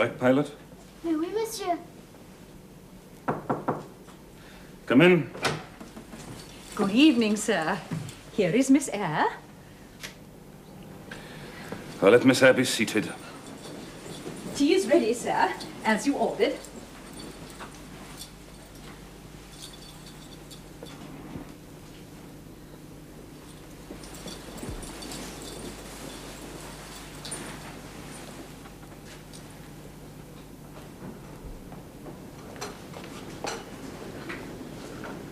like, Pilot? Mais oui, monsieur. Come in. Good evening, sir. Here is Miss Eyre. I'll let Miss Eyre be seated. Tea is ready, sir, as you ordered.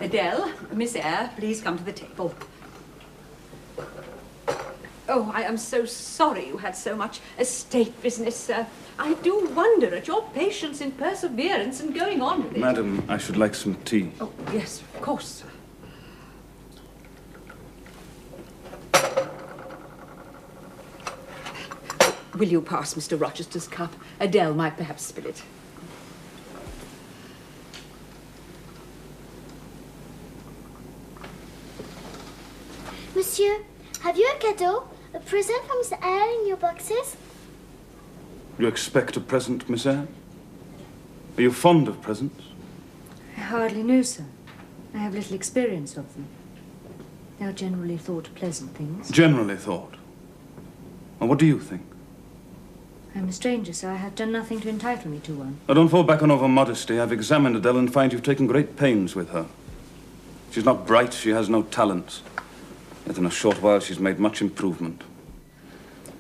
Adele, Miss Eyre, please come to the table. Oh, I am so sorry you had so much estate business, sir. I do wonder at your patience and perseverance in going on with it. Madam, I should like some tea. Oh, yes, of course, sir. Will you pass Mr. Rochester's cup? Adele might perhaps spill it. Monsieur, have you a cadeau? A present from Miss Eyre in your boxes? You expect a present, Miss Eyre? Are you fond of presents? I hardly know, sir. I have little experience of them. They are generally thought pleasant things. Generally thought. And what do you think? I'm a stranger, sir. I have done nothing to entitle me to one. Now, don't fall back on over-modesty. I've examined Adele and find you've taken great pains with her. She's not bright, she has no talents. Yet in a short while she's made much improvement.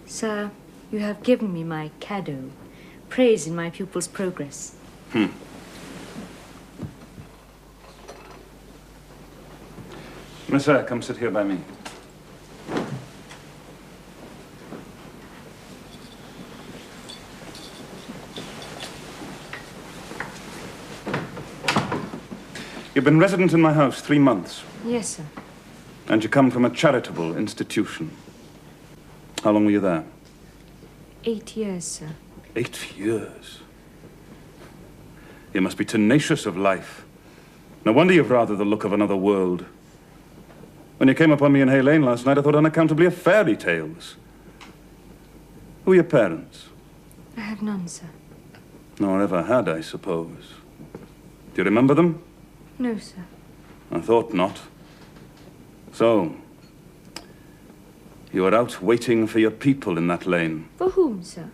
Sir, you have given me my cadeau, praise in my pupil's progress. Miss Eyre, come sit here by me. You've been resident in my house 3 months. Yes, sir. And you come from a charitable institution. How long were you there? 8 years, sir. 8 years? You must be tenacious of life. No wonder you've rather the look of another world. When you came upon me in Hay Lane last night, I thought unaccountably of fairy tales. Who are your parents? I have none, sir. Nor ever had, I suppose. Do you remember them? No, sir. I thought not. So, you were out waiting for your people in that lane. For whom, sir?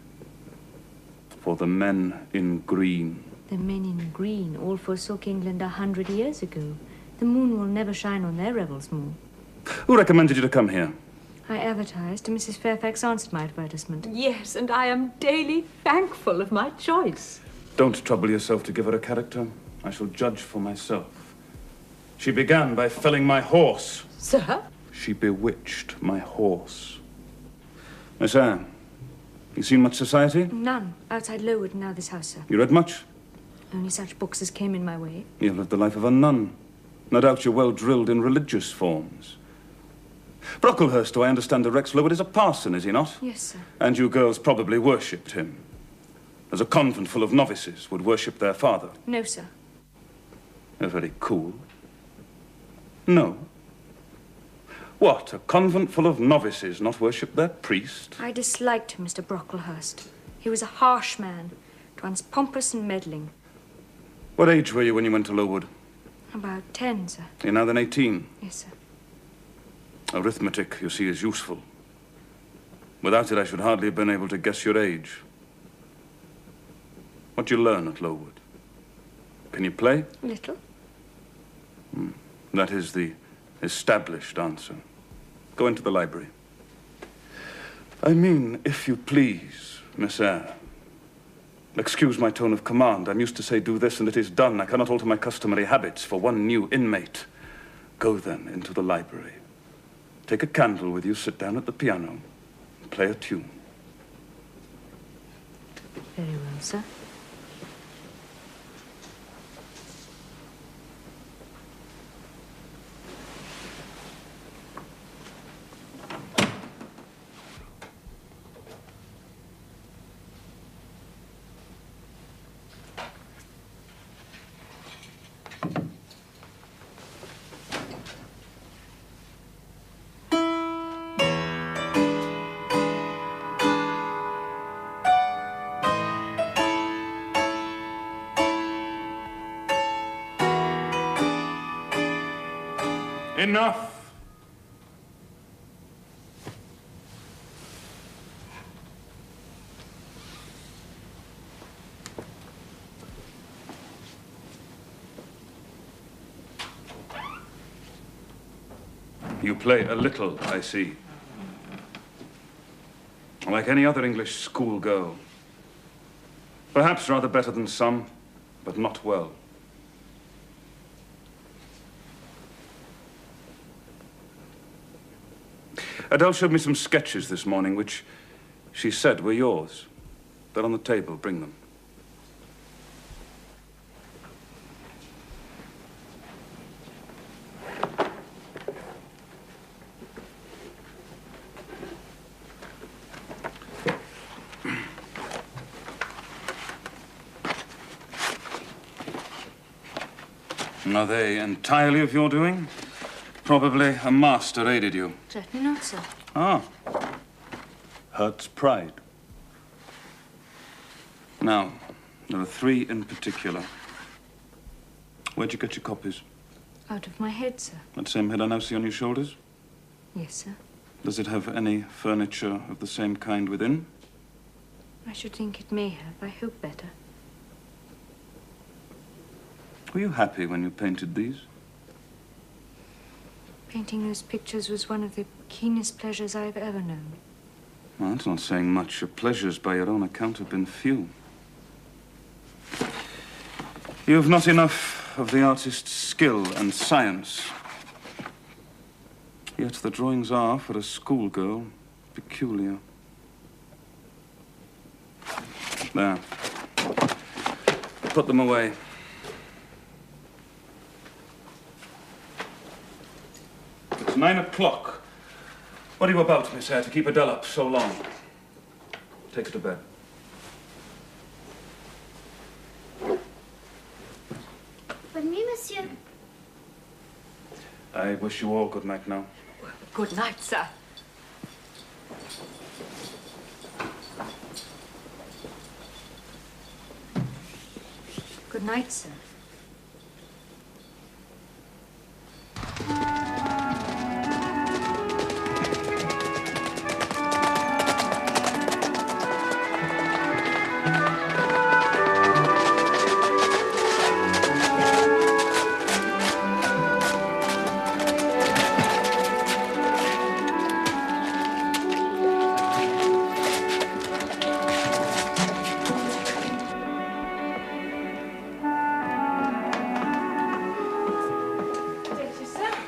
For the men in green. The men in green all forsook England 100 years ago. The moon will never shine on their revels more. Who recommended you to come here? I advertised, and Mrs. Fairfax answered my advertisement. Yes, and I am daily thankful of my choice. Don't trouble yourself to give her a character. I shall judge for myself. She began by felling my horse. Sir? She bewitched my horse. Miss Eyre, you seen much society? None. Outside Lowood, now this house, sir. You read much? Only such books as came in my way. You've lived the life of a nun. No doubt you're well drilled in religious forms. Brocklehurst, do I understand, directs Lowood is a parson, is he not? Yes, sir. And you girls probably worshipped him. As a convent full of novices would worship their father. No, sir. They're very cool. No. What, a convent full of novices not worship their priest? I disliked Mr. Brocklehurst. He was a harsh man, at once pompous and meddling. What age were you when you went to Lowood? About 10, sir. You're now then 18. Yes, sir. Arithmetic, you see, is useful. Without it, I should hardly have been able to guess your age. What do you learn at Lowood? Can you play? Little. That is the established answer. Go into the library. I mean, if you please, Miss Eyre. Excuse my tone of command. I'm used to say do this and it is done. I cannot alter my customary habits for one new inmate. Go then into the library. Take a candle with you, sit down at the piano, and play a tune. Very well, sir. Enough! You play a little, I see. Like any other English schoolgirl. Perhaps rather better than some, but not well. Adele showed me some sketches this morning, which she said were yours. They're on the table. Bring them. Are they entirely of your doing? Probably a master aided you. Certainly not, sir. Ah. Hurts pride. Now, there are 3 in particular. Where'd you get your copies? Out of my head, sir. That same head I now see on your shoulders? Yes, sir. Does it have any furniture of the same kind within? I should think it may have. I hope better. Were you happy when you painted these? Painting those pictures was one of the keenest pleasures I've ever known. Well, that's not saying much. Your pleasures, by your own account, have been few. You have not enough of the artist's skill and science. Yet the drawings are, for a schoolgirl, peculiar. There. Put them away. It's 9 o'clock. What are you about, Miss Eyre, to keep Adele up so long? Take her to bed. Bonne nuit, monsieur. I wish you all good night now. Good night, sir. Good night, sir.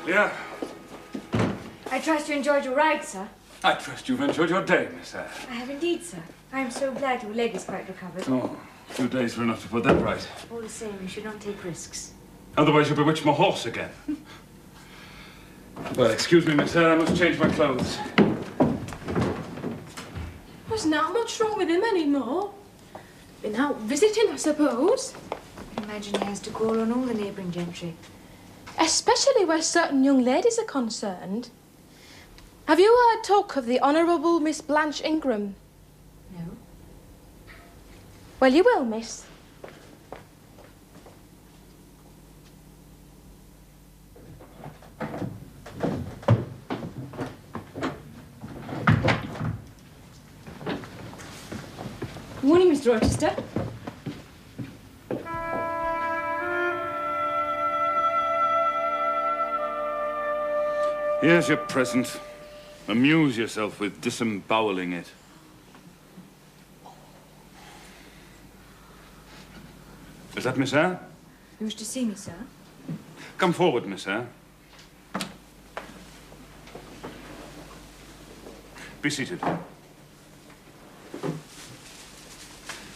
Yeah. I trust you enjoyed your ride, sir. I trust you've enjoyed your day, Miss Eyre. I have indeed, sir. I am so glad your leg is quite recovered. Oh, 2 days were enough to put that right. All the same, you should not take risks. Otherwise you'll bewitch my horse again. Well, excuse me, Miss Eyre, I must change my clothes. There's not much wrong with him anymore. Been out visiting, I suppose. I imagine he has to call on all the neighbouring gentry. Especially where certain young ladies are concerned. Have you heard talk of the Honourable Miss Blanche Ingram? No? Well, you will, miss. Morning, Mr. Rochester. Here's your present. Amuse yourself with disemboweling it. Is that Miss Eyre? You wish to see me, sir? Come forward, Miss Eyre. Be seated.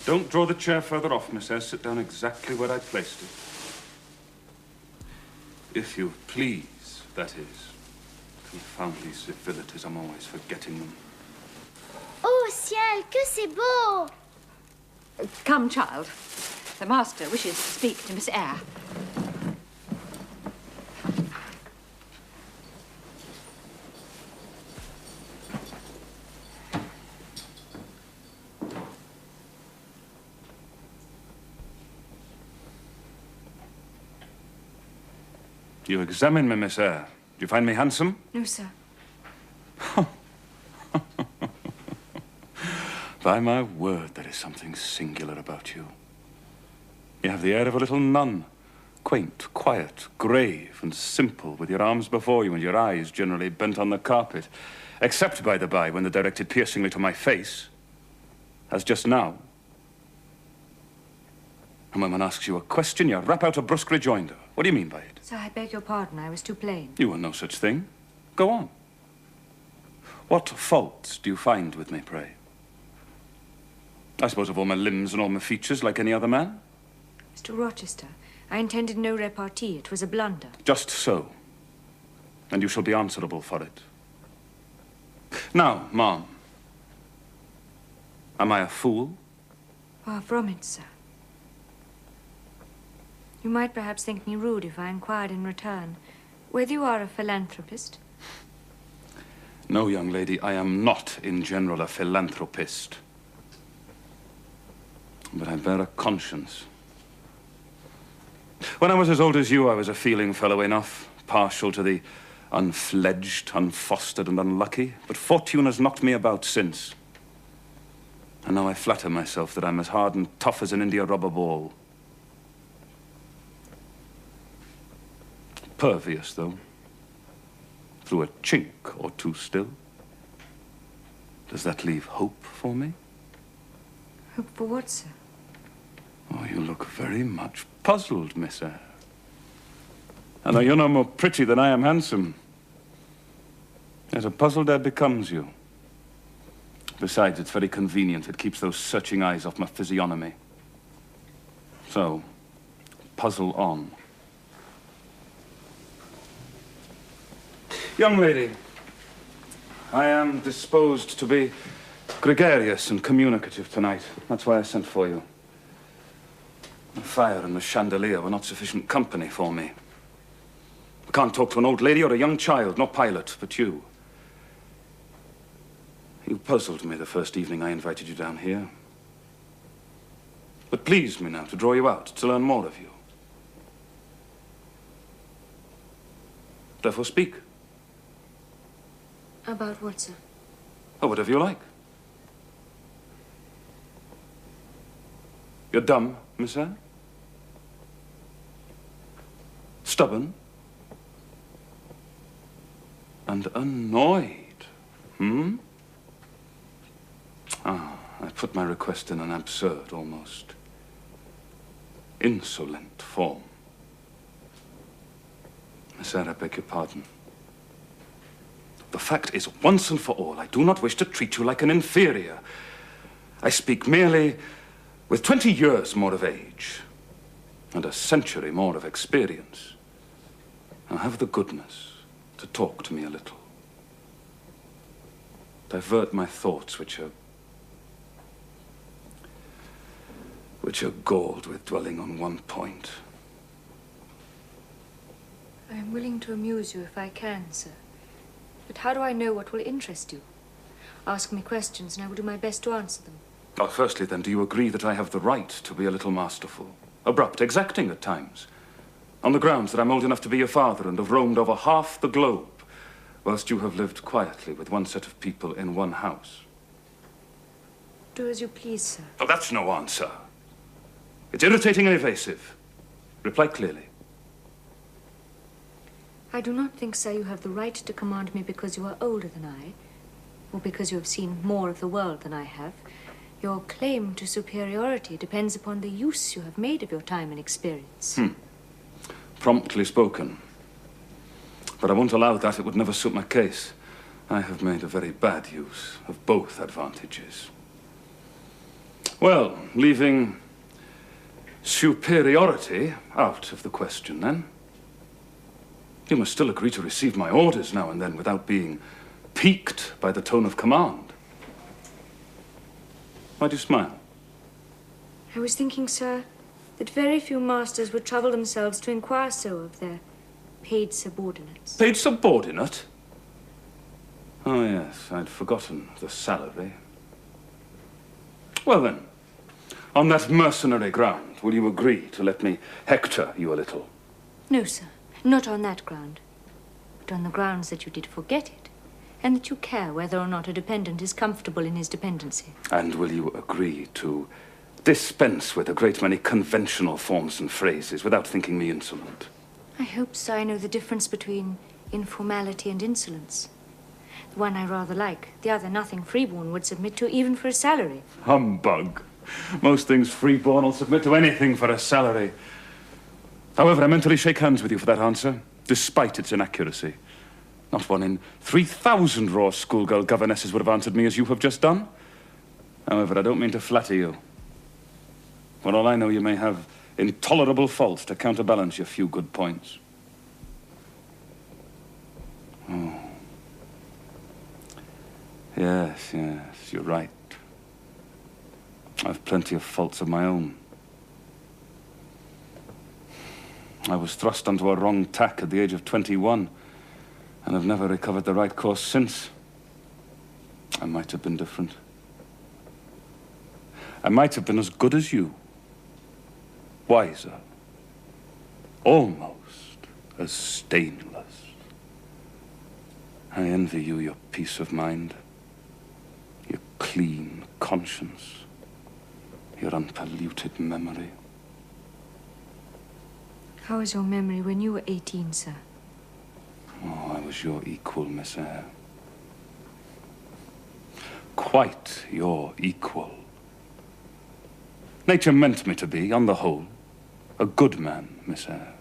Don't draw the chair further off, Miss Eyre. Sit down exactly where I placed it. If you please, that is. Confound these civilities, I'm always forgetting them. Oh, ciel, que c'est beau! Come, child. The master wishes to speak to Miss Eyre. You examine me, Miss Eyre. you find me handsome? No, sir. By my word, there is something singular about you. You have the air of a little nun. Quaint, quiet, grave, and simple, with your arms before you and your eyes generally bent on the carpet. Except, by the by, when they're directed piercingly to my face. As just now. And when one asks you a question, you rap out a brusque rejoinder. What do you mean by it? Sir, I beg your pardon. I was too plain. You were no such thing. Go on. What faults do you find with me, pray? I suppose of all my limbs and all my features, like any other man? Mr. Rochester, I intended no repartee. It was a blunder. Just so. And you shall be answerable for it. Now, Ma'am. Am I a fool? Far from it, sir. You might perhaps think me rude if I inquired in return whether you are a philanthropist. No, young lady, I am not in general a philanthropist. But I bear a conscience. When I was as old as you, I was a feeling fellow enough, partial to the unfledged, unfostered, and unlucky. But fortune has knocked me about since. And now I flatter myself that I'm as hard and tough as an India rubber ball. Pervious, though. Through a chink or two still. Does that leave hope for me? Hope for what, sir? Oh, you look very much puzzled, Miss Eyre. And you're no more pretty than I am handsome. Yet a puzzled air becomes you. Besides, it's very convenient. It keeps those searching eyes off my physiognomy. So, puzzle on. Young lady, I am disposed to be gregarious and communicative tonight. That's why I sent for you. The fire and the chandelier were not sufficient company for me. I can't talk to an old lady or a young child, no pilot, but you. You puzzled me the first evening I invited you down here. But pleased me now to draw you out, to learn more of you. Therefore speak. About what, sir? Oh, whatever you like. You're dumb, Miss Eyre? Stubborn? And annoyed, hmm? Ah, I put my request in an absurd, almost insolent form. Miss Eyre, I beg your pardon. The fact is, once and for all, I do not wish to treat you like an inferior. I speak merely with 20 years more of age and a century more of experience. Now have the goodness to talk to me a little. Divert my thoughts, which are galled with dwelling on one point. I am willing to amuse you if I can, sir. But how do I know what will interest you? Ask me questions and I will do my best to answer them. Oh, firstly, then, do you agree that I have the right to be a little masterful? Abrupt, exacting at times? On the grounds that I'm old enough to be your father and have roamed over half the globe, whilst you have lived quietly with one set of people in one house. Do as you please, sir. Oh, that's no answer. It's irritating and evasive. Reply clearly. I do not think, sir, you have the right to command me because you are older than I, or because you have seen more of the world than I have. Your claim to superiority depends upon the use you have made of your time and experience. Promptly spoken. But I won't allow that. It would never suit my case. I have made a very bad use of both advantages. Well, leaving superiority out of the question, then. You must still agree to receive my orders now and then without being piqued by the tone of command. Why do you smile? I was thinking, sir, that very few masters would trouble themselves to inquire so of their paid subordinates. Paid subordinate? Oh, yes, I'd forgotten the salary. Well, then, on that mercenary ground, will you agree to let me hector you a little? No, sir, not on that ground. but on the grounds that you did forget it, and that you care whether or not a dependent is comfortable in his dependency. And will you agree to dispense with a great many conventional forms and phrases without thinking me insolent? I hope so. I know the difference between informality and insolence. The one I rather like, the other nothing freeborn would submit to even for a salary. Humbug. Most things freeborn will submit to anything for a salary. However, I mentally shake hands with you for that answer, despite its inaccuracy. Not one in 3,000 raw schoolgirl governesses would have answered me as you have just done. However, I don't mean to flatter you. For all I know, you may have intolerable faults to counterbalance your few good points. Oh. Yes, you're right. I've plenty of faults of my own. I was thrust onto a wrong tack at the age of 21, and I've never recovered the right course since. I might have been different. I might have been as good as you. Wiser. Almost as stainless. I envy you your peace of mind, your clean conscience, your unpolluted memory. How was your memory when you were 18, sir? Oh, I was your equal, Miss Eyre. Quite your equal. Nature meant me to be, on the whole, a good man, Miss Eyre.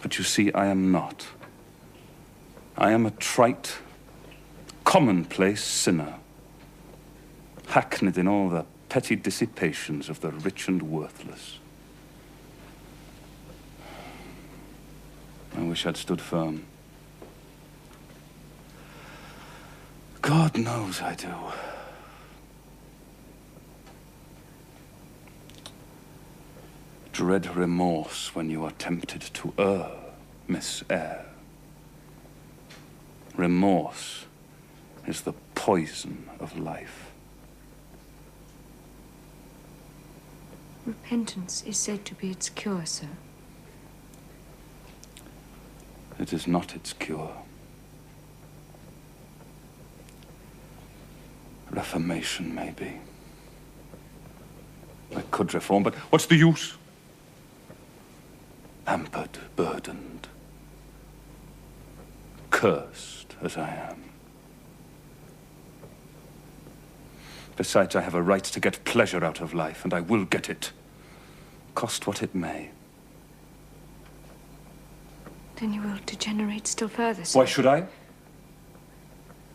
But you see, I am not. I am a trite, commonplace sinner, hackneyed in all the petty dissipations of the rich and worthless. I wish I'd stood firm. God knows I do. Dread remorse when you are tempted to err, Miss Eyre. Remorse is the poison of life. Repentance is said to be its cure, sir. It is not its cure. Reformation, maybe. I could reform, but what's the use? Hampered, burdened, cursed as I am. Besides, I have a right to get pleasure out of life, and I will get it, cost what it may. Then you will degenerate still further, sir. Why should I?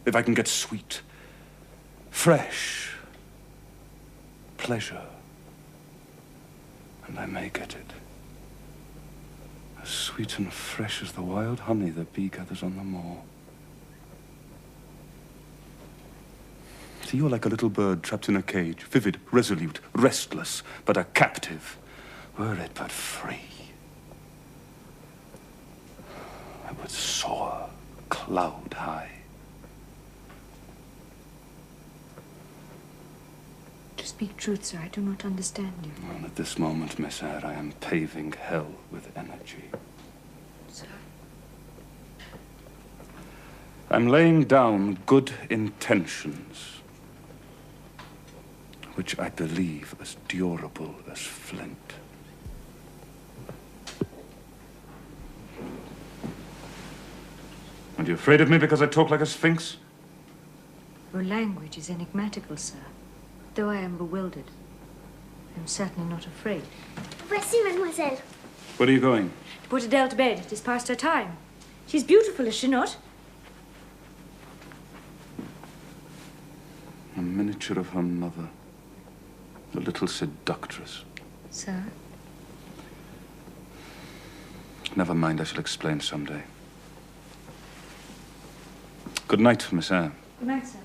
If I can get sweet, fresh pleasure, and I may get it. As sweet and fresh as the wild honey the bee gathers on the moor. See, you're like a little bird trapped in a cage, vivid, resolute, restless, but a captive. Were it but free, I would soar cloud high. To speak truth, sir, I do not understand you. And at this moment, Miss Eyre, I am paving hell with energy. Sir? I'm laying down good intentions, which I believe as durable as flint. Are you afraid of me because I talk like a sphinx? Your language is enigmatical, sir. Though I am bewildered, I am certainly not afraid. Voici, mademoiselle. Where are you going? To put Adele to bed. It is past her time. She's beautiful, is she not? A miniature of her mother. The little seductress. Sir? Never mind, I shall explain someday. Good night, Miss Eyre. Good night, sir.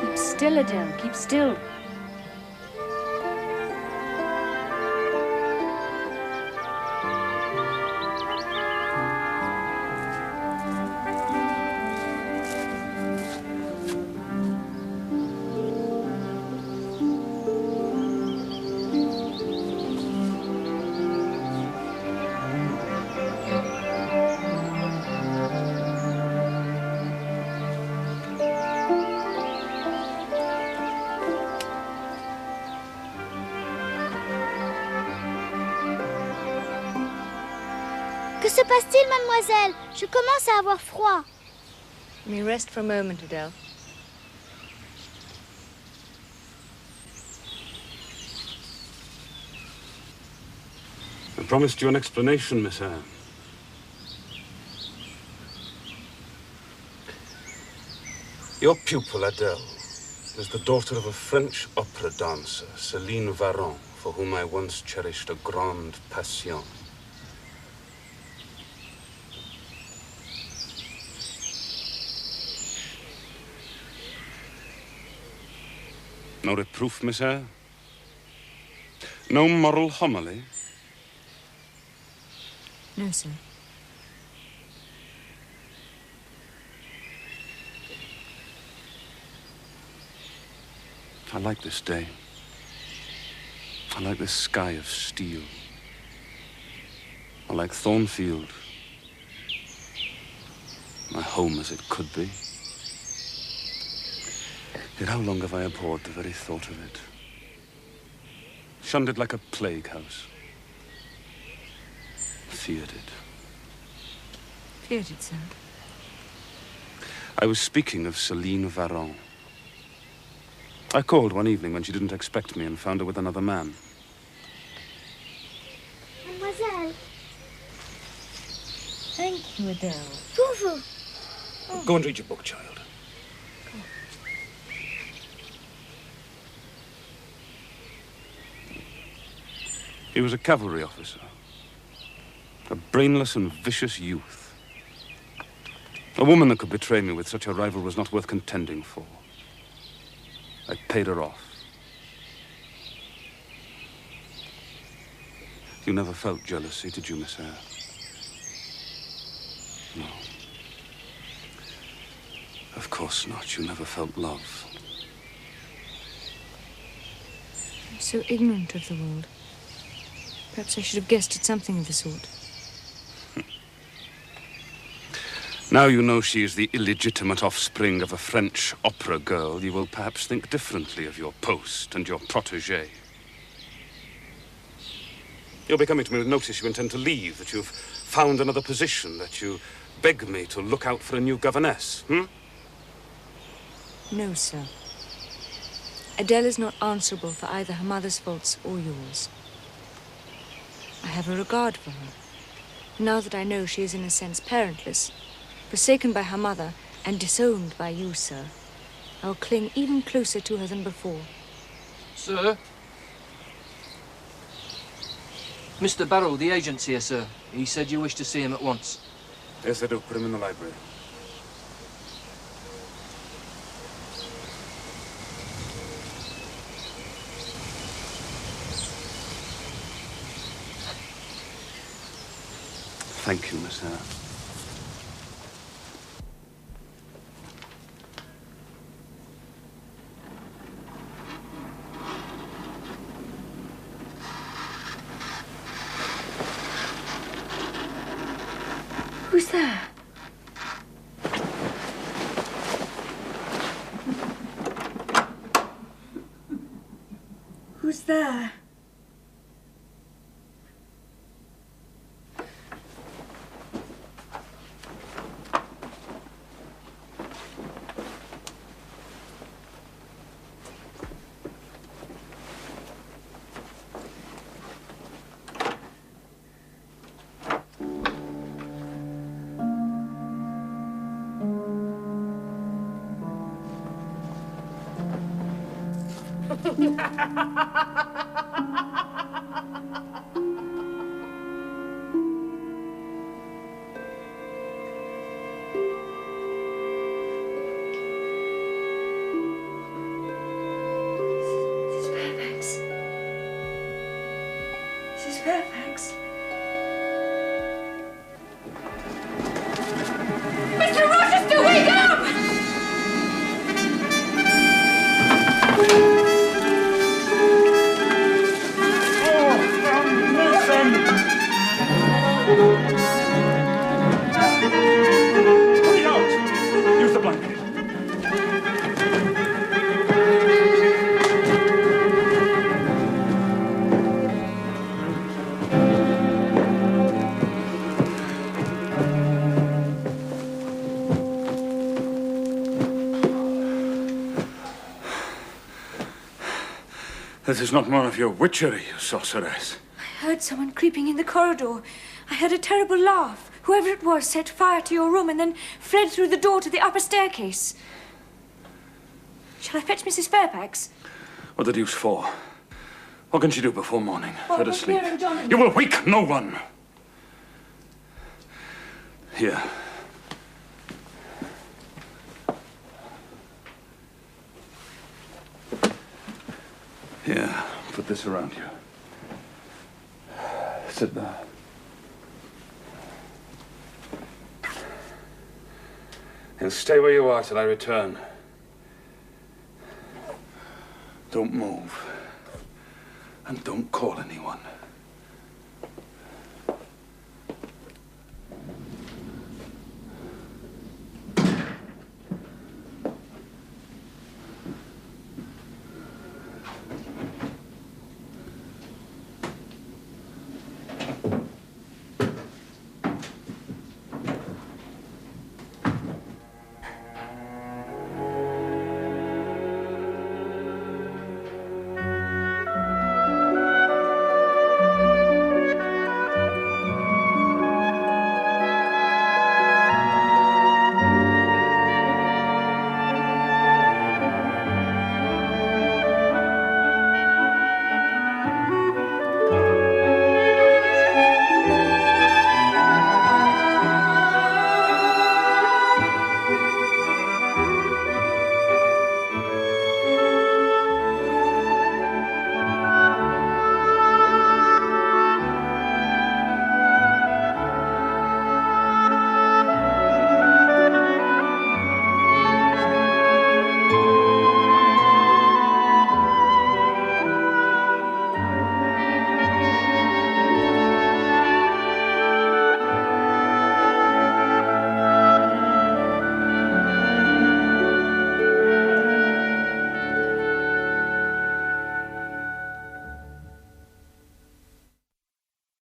Keep still, Adele. Keep still. Que se passe-t-il, mademoiselle? Je commence à avoir froid. Let me rest for a moment, Adele. I promised you an explanation, Miss Eyre. Your pupil, Adele, is the daughter of a French opera dancer, Céline Varron, for whom I once cherished a grande passion. No reproof, Miss Eyre? No moral homily? No, sir. I like this day. I like this sky of steel. I like Thornfield. My home as it could be. Yet how long have I abhorred the very thought of it? Shunned it like a plague house. Feared it. Feared it, sir. I was speaking of Céline Varron. I called one evening when she didn't expect me and found her with another man. Mademoiselle, Thank you, Adele. pour vous. Go and read your book, child. He was a cavalry officer. A brainless and vicious youth. A woman that could betray me with such a rival was not worth contending for. I paid her off. You never felt jealousy, did you, Miss Eyre? No. Of course not. You never felt love. I'm so ignorant of the world. Perhaps I should have guessed at something of the sort. Now you know she is the illegitimate offspring of a French opera girl, you will perhaps think differently of your post and your protégé. You'll be coming to me with notice you intend to leave, that you've found another position, that you beg me to look out for a new governess, No, sir. Adele is not answerable for either her mother's faults or yours. I have a regard for her. Now that I know she is in a sense parentless, forsaken by her mother and disowned by you, sir, I'll cling even closer to her than before. Sir? Mr. Barrow, the agent's here, sir. He said you wish to see him at once. Yes, I do. Put him in the library. Thank you, Miss Eyre. Who's there? Who's there? Fairfax. Mr. Rochester, wake up! Put it out! Use the blanket. This is not one of your witchery, you sorceress. I heard someone creeping in the corridor. I heard a terrible laugh. Whoever it was set fire to your room and then fled through the door to the upper staircase. Shall I fetch Mrs. Fairfax? What the deuce for? What can she do before morning? Oh, Let her but sleep. Claire and John... You will wake no one. Here. Here, put this around you. Sit there. And stay where you are till I return. Don't move. And don't call anyone.